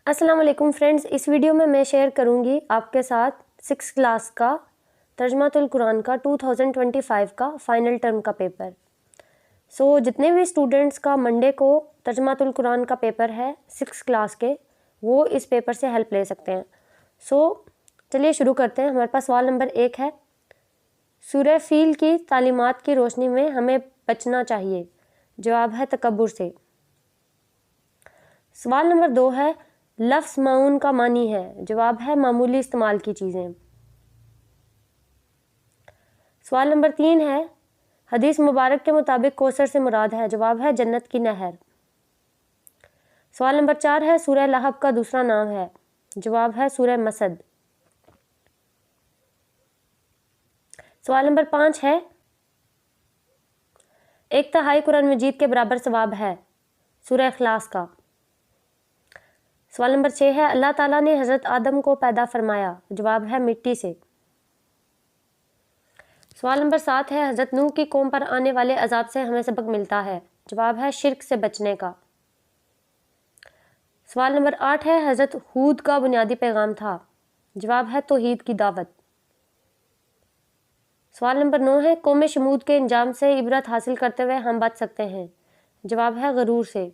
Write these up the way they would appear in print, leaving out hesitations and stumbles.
السلام علیکم فرینڈز، اس ویڈیو میں شیئر کروں گی آپ کے ساتھ 6 کلاس کا ترجمۃ القرآن کا 2025 کا فائنل ٹرم کا پیپر۔ جتنے بھی اسٹوڈنٹس کا منڈے کو ترجمۃ القرآن کا پیپر ہے 6 کلاس کے، وہ اس پیپر سے ہیلپ لے سکتے ہیں۔ چلیے شروع کرتے ہیں۔ ہمارے پاس سوال نمبر 1 ہے، سورہ فیل کی تعلیمات کی روشنی میں ہمیں بچنا چاہیے۔ جواب ہے تکبر سے۔ سوال نمبر 2 ہے، لفظ معون کا معنی ہے۔ جواب ہے معمولی استعمال کی چیزیں۔ سوال نمبر 3 ہے، حدیث مبارک کے مطابق کوثر سے مراد ہے۔ جواب ہے جنت کی نہر۔ سوال نمبر 4 ہے، سورہ لہب کا دوسرا نام ہے۔ جواب ہے سورہ مسد۔ سوال نمبر 5 ہے، 1/3 قرآن مجید کے برابر ثواب ہے۔ سورہ اخلاص کا۔ سوال نمبر 6 ہے، اللہ تعالیٰ نے حضرت آدم کو پیدا فرمایا۔ جواب ہے مٹی سے۔ سوال نمبر 7 ہے، حضرت نوح کی قوم پر آنے والے عذاب سے ہمیں سبق ملتا ہے۔ جواب ہے شرک سے بچنے کا۔ سوال نمبر 8 ہے، حضرت ہود کا بنیادی پیغام تھا۔ جواب ہے توحید کی دعوت۔ سوال نمبر 9 ہے، قوم شمود کے انجام سے عبرت حاصل کرتے ہوئے ہم بچ سکتے ہیں۔ جواب ہے غرور سے۔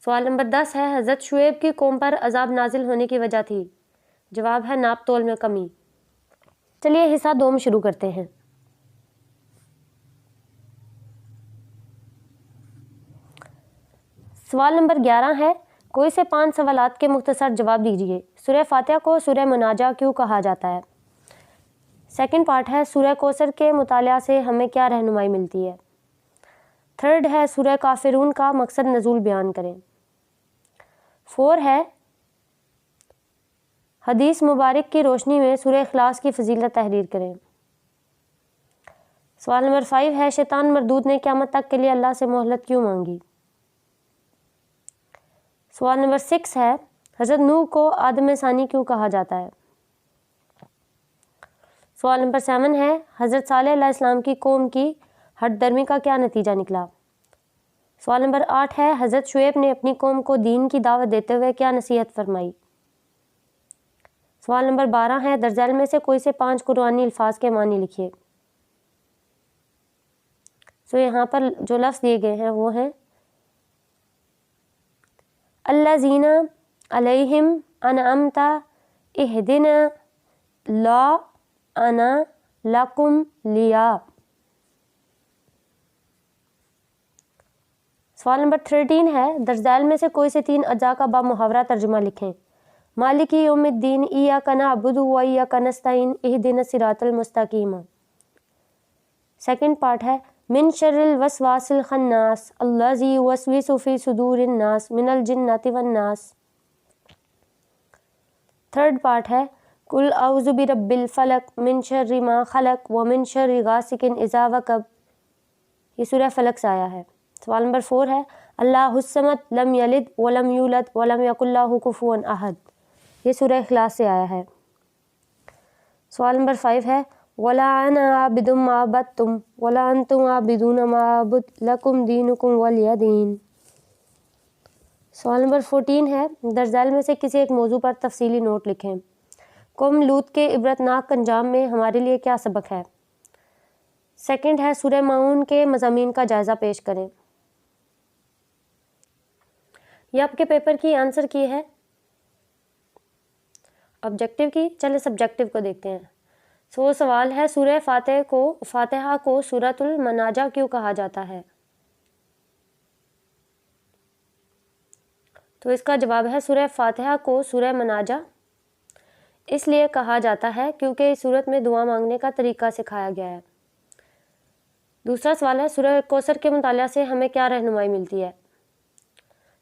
سوال نمبر 10 ہے، حضرت شعیب کی قوم پر عذاب نازل ہونے کی وجہ تھی۔ جواب ہے ناپ تول میں کمی۔ چلیے حصہ 2 میں شروع کرتے ہیں۔ سوال نمبر 11 ہے، کوئی سے 5 سوالات کے مختصر جواب دیجیے۔ سورہ فاتحہ کو سورہ مناجہ کیوں کہا جاتا ہے؟ سیکنڈ پارٹ ہے، سورہ کوثر کے مطالعہ سے ہمیں کیا رہنمائی ملتی ہے؟ تھرڈ ہے، سورہ کافرون کا مقصد نزول بیان کریں۔ 4 ہے، حدیث مبارک کی روشنی میں سورہ اخلاص کی فضیلت تحریر کریں۔ سوال نمبر 5 ہے، شیطان مردود نے قیامت تک کے لیے اللہ سے مہلت کیوں مانگی؟ سوال نمبر 6 ہے، حضرت نوح کو آدم ثانی کیوں کہا جاتا ہے؟ سوال نمبر 7 ہے، حضرت صالح علیہ السلام کی قوم کی ہٹ درمی کا کیا نتیجہ نکلا؟ سوال نمبر 8 ہے، حضرت شعیب نے اپنی قوم کو دین کی دعوت دیتے ہوئے کیا نصیحت فرمائی؟ سوال نمبر 12 ہے، درج ذیل میں سے کوئی سے 5 قرآنی الفاظ کے معنی لکھیے۔ یہاں پر جو لفظ دیے گئے ہیں وہ ہیں الذین علیہم انعمت اہدنا لا انا لکم لیا۔ سوال نمبر 13 ہے، درج ذیل میں سے کوئی سے 3 اجزاء کا بامحاورہ ترجمہ لکھیں۔ مالک یوم الدین، ایاک نعبد و ایاک نستعین، اہدنا الصراط المستقیم۔ سیکنڈ پارٹ ہے، من شر الوسواس الخناس الذی یوسوس فی صدور الناس من الجنۃ والناس۔ تھرڈ پارٹ ہے، قل اعوذ برب الفلق من شر ما خلق ومن شر غاسق اذا وقب۔ یہ سورہ فلق سے آیا ہے۔ سوال نمبر 4 ہے، اللہ الصمد لم یلد ولم یولد ولم یکن لہ کفوا احد۔ یہ سورہ اخلاص سے آیا ہے۔ سوال نمبر 5 ہے، ولا انا عابد ما عبدتم ولا انتم عابدون ما اعبد لکم دینکم ولی دین۔ سوال نمبر 14 ہے، درج ذیل میں سے کسی ایک موضوع پر تفصیلی نوٹ لکھیں۔ قوم لوط کے عبرتناک انجام میں ہمارے لیے کیا سبق ہے؟ سیکنڈ ہے، سورہ معون کے مضامین کا جائزہ پیش کریں۔ یہ آپ کے پیپر کی آنسر کی ہے، آبجیکٹیو کی۔ چلے سبجیکٹیو کو دیکھتے ہیں۔ سوال ہے، سورہ فاتحہ کو سورۃ المناجہ کیوں کہا جاتا ہے؟ تو اس کا جواب ہے، سورہ فاتحہ کو سورہ مناجہ اس لیے کہا جاتا ہے کیونکہ اس سورت میں دعا مانگنے کا طریقہ سکھایا گیا ہے۔ دوسرا سوال ہے، سورہ کوثر کے مطالعہ سے ہمیں کیا رہنمائی ملتی ہے؟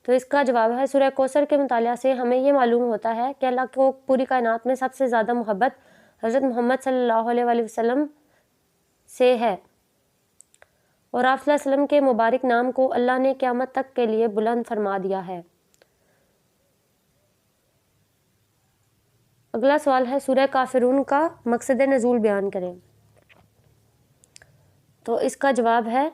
تو اس کا جواب ہے، سورہ کوثر کے مطالعہ سے ہمیں یہ معلوم ہوتا ہے کہ اللہ کو پوری کائنات میں سب سے زیادہ محبت حضرت محمد صلی اللہ علیہ وآلہ وسلم سے ہے، اور آپ صلی اللہ علیہ وسلم کے مبارک نام کو اللہ نے قیامت تک کے لیے بلند فرما دیا ہے۔ اگلا سوال ہے، سورہ کافرون کا مقصد نزول بیان کریں۔ تو اس کا جواب ہے،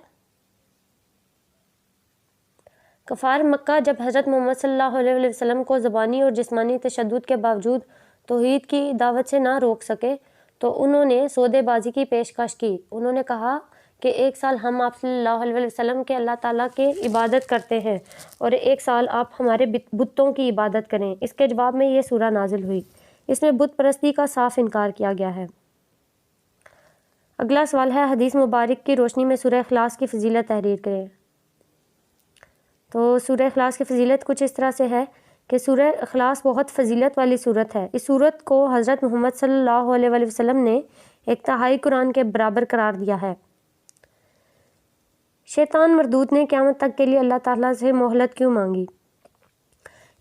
کفار مکہ جب حضرت محمد صلی اللہ علیہ وسلم کو زبانی اور جسمانی تشدد کے باوجود توحید کی دعوت سے نہ روک سکے تو انہوں نے سودے بازی کی پیشکش کی۔ انہوں نے کہا کہ 1 سال ہم آپ صلی اللہ علیہ وسلم کے اللہ تعالیٰ کی عبادت کرتے ہیں اور 1 سال آپ ہمارے بتوں کی عبادت کریں۔ اس کے جواب میں یہ سورہ نازل ہوئی۔ اس میں بت پرستی کا صاف انکار کیا گیا ہے۔ اگلا سوال ہے، حدیث مبارک کی روشنی میں سورہ اخلاص کی فضیلت تحریر کریں۔ تو سورہ اخلاص کی فضیلت کچھ اس طرح سے ہے کہ سورہ اخلاص بہت فضیلت والی سورت ہے۔ اس سورت کو حضرت محمد صلی اللہ علیہ وسلم نے 1/3 قرآن کے برابر قرار دیا ہے۔ شیطان مردود نے قیامت تک کے لیے اللہ تعالیٰ سے مہلت کیوں مانگی؟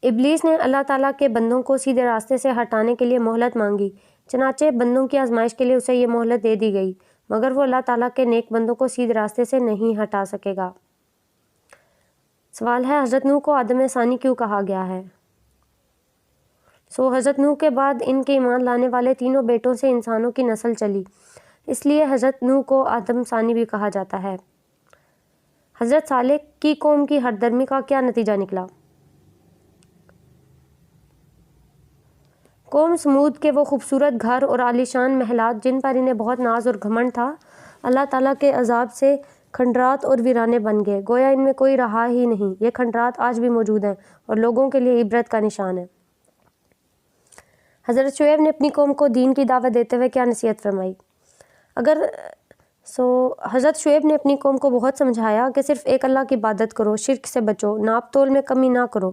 ابلیس نے اللہ تعالیٰ کے بندوں کو سیدھے راستے سے ہٹانے کے لیے مہلت مانگی، چنانچہ بندوں کی آزمائش کے لیے اسے یہ مہلت دے دی گئی، مگر وہ اللہ تعالیٰ کے نیک بندوں کو سیدھے راستے سے نہیں ہٹا سکے گا۔ سوال ہے، حضرت نوح کو آدم ثانی کیوں کہا گیا ہے؟ حضرت نوح کے بعد ان کے ایمان لانے والے تینوں بیٹوں سے انسانوں کی نسل چلی، اس لیے حضرت نوح کو آدم ثانی بھی کہا جاتا ہے۔ حضرت صالح کی قوم کی ہٹ درمی کا کیا نتیجہ نکلا؟ قوم سمود کے وہ خوبصورت گھر اور عالیشان محلات جن پر انہیں بہت ناز اور گھمنڈ تھا، اللہ تعالیٰ کے عذاب سے کھنڈرات اور ویرانے بن گئے، گویا ان میں کوئی رہا ہی نہیں۔ یہ کھنڈرات آج بھی موجود ہیں اور لوگوں کے لیے عبرت کا نشان ہے۔ حضرت شعیب نے اپنی قوم کو دین کی دعوت دیتے ہوئے کیا نصیحت فرمائی؟ حضرت شعیب نے اپنی قوم کو بہت سمجھایا کہ صرف ایک اللہ کی عبادت کرو، شرک سے بچو، ناپ تول میں کمی نہ کرو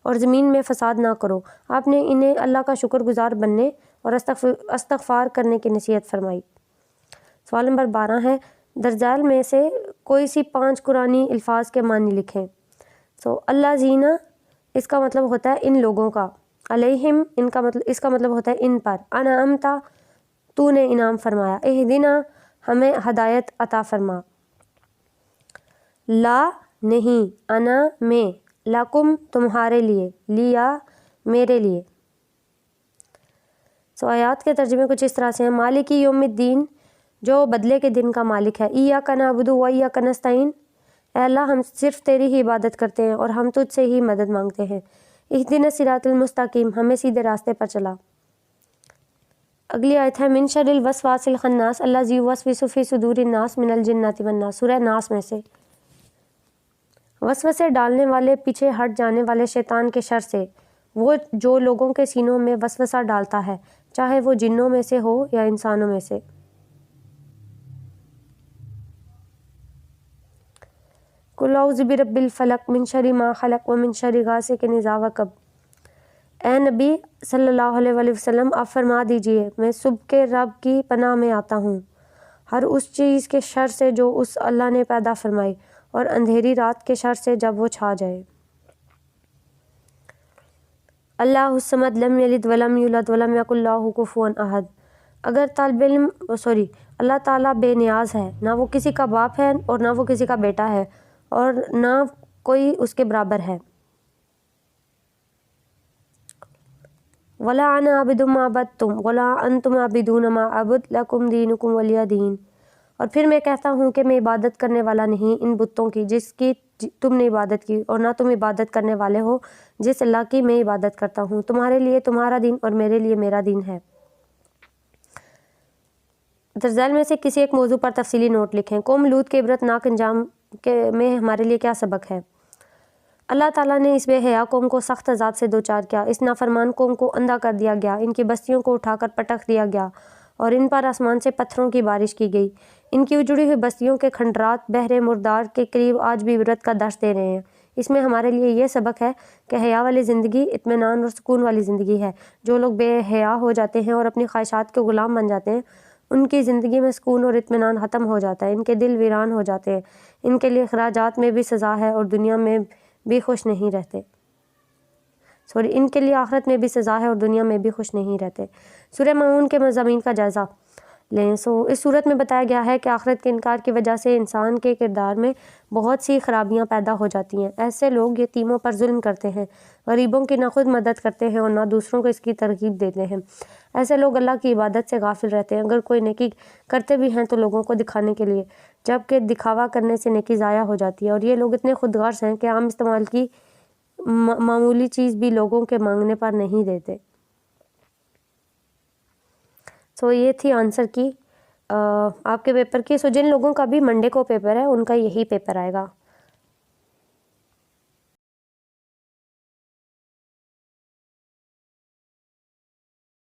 اور زمین میں فساد نہ کرو۔ آپ نے انہیں اللہ کا شکر گزار بننے اور استغفار کرنے کی نصیحت فرمائی۔ سوال نمبر 12 ہے، درجال میں سے کوئی سی 5 قرآنی الفاظ کے معنی لکھیں۔ اللہ زینہ اس کا مطلب ہوتا ہے ان لوگوں کا، علیہم اس کا مطلب ہوتا ہے ان پر، انعمتا تو نے انعام فرمایا، اہدنا ہمیں ہدایت عطا فرما، لا نہیں، انا میں، لکم تمہارے لیے، لیا میرے لیے۔ آیات کے ترجمے کچھ اس طرح سے ہیں، مالکی یوم الدین جو بدلے کے دن کا مالک ہے، ایاک نعبد و ایاک نستعین، اے اللہ ہم صرف تیری ہی عبادت کرتے ہیں اور ہم تجھ سے ہی مدد مانگتے ہیں، اہدنا الصراط المستقیم ہمیں سیدھے راستے پر چلا۔ اگلی آیت ہے، من شر الوسواس الخناس الذی یوسوس فی صدور الناس من الجنۃ والناس، سورہ ناس میں سے۔ وسوسے ڈالنے والے، پیچھے ہٹ جانے والے شیطان کے شر سے، وہ جو لوگوں کے سینوں میں وسوسہ ڈالتا ہے، چاہے وہ جنوں میں سے ہو یا انسانوں میں سے۔ قل اعوذ برب الفلق من شر ما خلق ومن شر غاسق اذا وقب۔ اے نبی صلی اللہ علیہ وسلم آپ فرما دیجئے، میں صبح کے رب کی پناہ میں آتا ہوں ہر اس چیز کے شر سے جو اس اللہ نے پیدا فرمائی، اور اندھیری رات کے شر سے جب وہ چھا جائے۔ اللہ الصمد لم یلد ولم یولد ولم یکن لہ کفوا احد۔ اگر اللہ تعالیٰ بے نیاز ہے، نہ وہ کسی کا باپ ہے اور نہ وہ کسی کا بیٹا ہے اور نہ کوئی اس کے برابر ہے۔ وَلَا أَنَا عَابِدٌ مَا عَبَدتُّمْ وَلَا أَنْتُمْ عَابِدُونَ مَا أَعْبُدُ لَكُمْ دِينُكُمْ وَلِيَ دِينِ۔ اور پھر میں کہتا ہوں کہ میں عبادت کرنے والا نہیں ان بتوں کی جس کی تم نے عبادت کی، اور نہ تم عبادت کرنے والے ہو جس اللہ کی میں عبادت کرتا ہوں، تمہارے لیے تمہارا دین اور میرے لیے میرا دین ہے۔ درذیل میں سے کسی ایک موضوع پر تفصیلی نوٹ لکھیں۔ قوم لوط کے عبرت ناک انجام میں ہمارے لیے کیا سبق ہے؟ اللہ تعالیٰ نے اس بے حیا قوم کو سخت عذاب سے دوچار کیا، اس نافرمان قوم کو اندھا کر دیا گیا، ان کی بستیوں کو اٹھا کر پٹخ دیا گیا اور ان پر آسمان سے پتھروں کی بارش کی گئی۔ ان کی اجڑی ہوئی بستیوں کے کھنڈرات بحر مردار کے قریب آج بھی عبرت کا درس دے رہے ہیں۔ اس میں ہمارے لیے یہ سبق ہے کہ حیا والی زندگی اطمینان اور سکون والی زندگی ہے۔ جو لوگ بے حیا ہو جاتے ہیں اور اپنی خواہشات کے غلام بن جاتے ہیں، ان کی زندگی میں سکون اور اطمینان ختم ہو جاتا ہے، ان کے دل ویران ہو جاتے ہیں، ان کے لیے اخراجات میں بھی سزا ہے اور دنیا میں بھی خوش نہیں رہتے۔ ان کے لیے آخرت میں بھی سزا ہے اور دنیا میں بھی خوش نہیں رہتے۔ سورہ ماؤن کے مضامین کا جائزہ۔ لیں۔ اس صورت میں بتایا گیا ہے کہ آخرت کے انکار کی وجہ سے انسان کے کردار میں بہت سی خرابیاں پیدا ہو جاتی ہیں۔ ایسے لوگ یتیموں پر ظلم کرتے ہیں، غریبوں کی نہ خود مدد کرتے ہیں اور نہ دوسروں کو اس کی ترغیب دیتے ہیں۔ ایسے لوگ اللہ کی عبادت سے غافل رہتے ہیں، اگر کوئی نیکی کرتے بھی ہیں تو لوگوں کو دکھانے کے لیے، جبکہ دکھاوا کرنے سے نیکی ضائع ہو جاتی ہے۔ اور یہ لوگ اتنے خود غرض ہیں کہ عام استعمال کی معمولی چیز بھی لوگوں کے مانگنے پر نہیں دیتے۔ یہ تھی آنسر کی آپ کے پیپر کی۔ جن لوگوں کا بھی منڈے کو پیپر ہے ان کا یہی پیپر آئے گا۔